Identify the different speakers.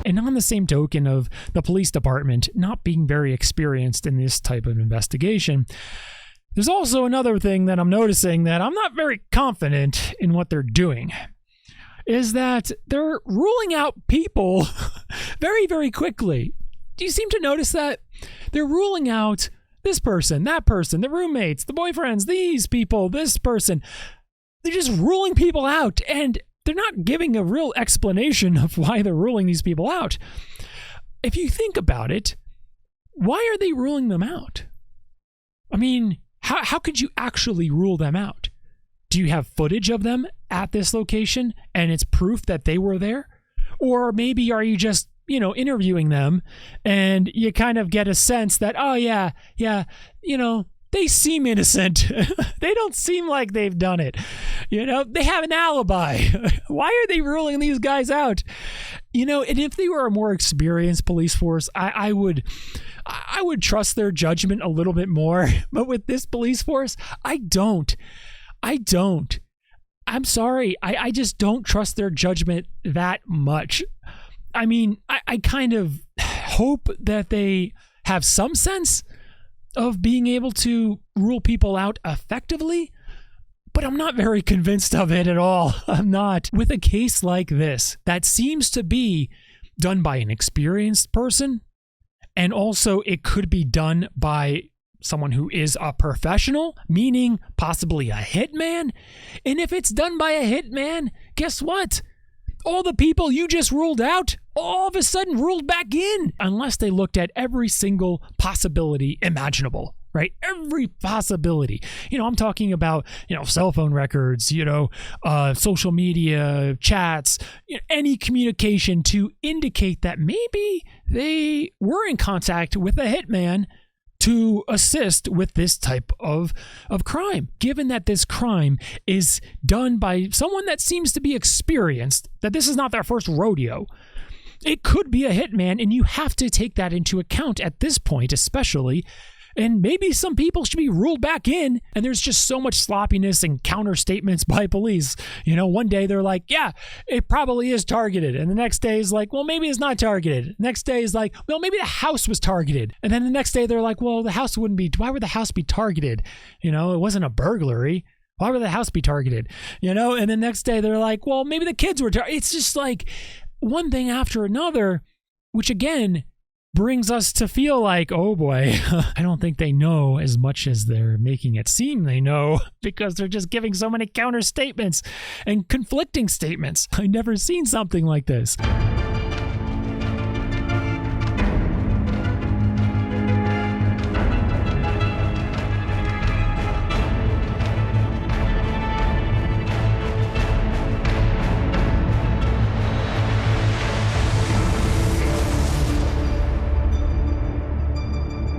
Speaker 1: And on the same token of the police department not being very experienced in this type of investigation, there's also another thing that I'm noticing that I'm not very confident in what they're doing, is that they're ruling out people very, very quickly. Do you seem to notice that? They're ruling out this person, that person, the roommates, the boyfriends, these people, this person. They're just ruling people out, and they're not giving a real explanation of why they're ruling these people out. If you think about it, why are they ruling them out? I mean, how could you actually rule them out? Do you have footage of them at this location and it's proof that they were there? Or maybe are you just, interviewing them and you kind of get a sense that, oh yeah, they seem innocent. They don't seem like they've done it. They have an alibi. Why are they ruling these guys out? And if they were a more experienced police force, I would trust their judgment a little bit more. But with this police force, I don't. I'm sorry. I just don't trust their judgment that much. I mean, I kind of hope that they have some sense of being able to rule people out effectively, but I'm not very convinced of it at all. I'm not. With a case like this, that seems to be done by an experienced person, and also it could be done by someone who is a professional, meaning possibly a hitman. And if it's done by a hitman, guess what? All the people you just ruled out all of a sudden ruled back in, unless they looked at every single possibility imaginable, right? Every possibility. I'm talking about, cell phone records, social media, chats, any communication to indicate that maybe they were in contact with a hitman to assist with this type of crime. Given that this crime is done by someone that seems to be experienced, that this is not their first rodeo, it could be a hitman, and you have to take that into account at this point, especially. And maybe some people should be ruled back in, and there's just so much sloppiness and counter statements by police. One day they're like, yeah, it probably is targeted. And the next day is like, well, maybe it's not targeted. Next day is like, well, maybe the house was targeted. And then the next day they're like, well, the house wouldn't be, why would the house be targeted? It wasn't a burglary. Why would the house be targeted? And the next day they're like, well, maybe the kids were targeted. It's just like one thing after another, which again, brings us to feel like, oh boy, I don't think they know as much as they're making it seem they know, because they're just giving so many counter statements and conflicting statements. I've never seen something like this.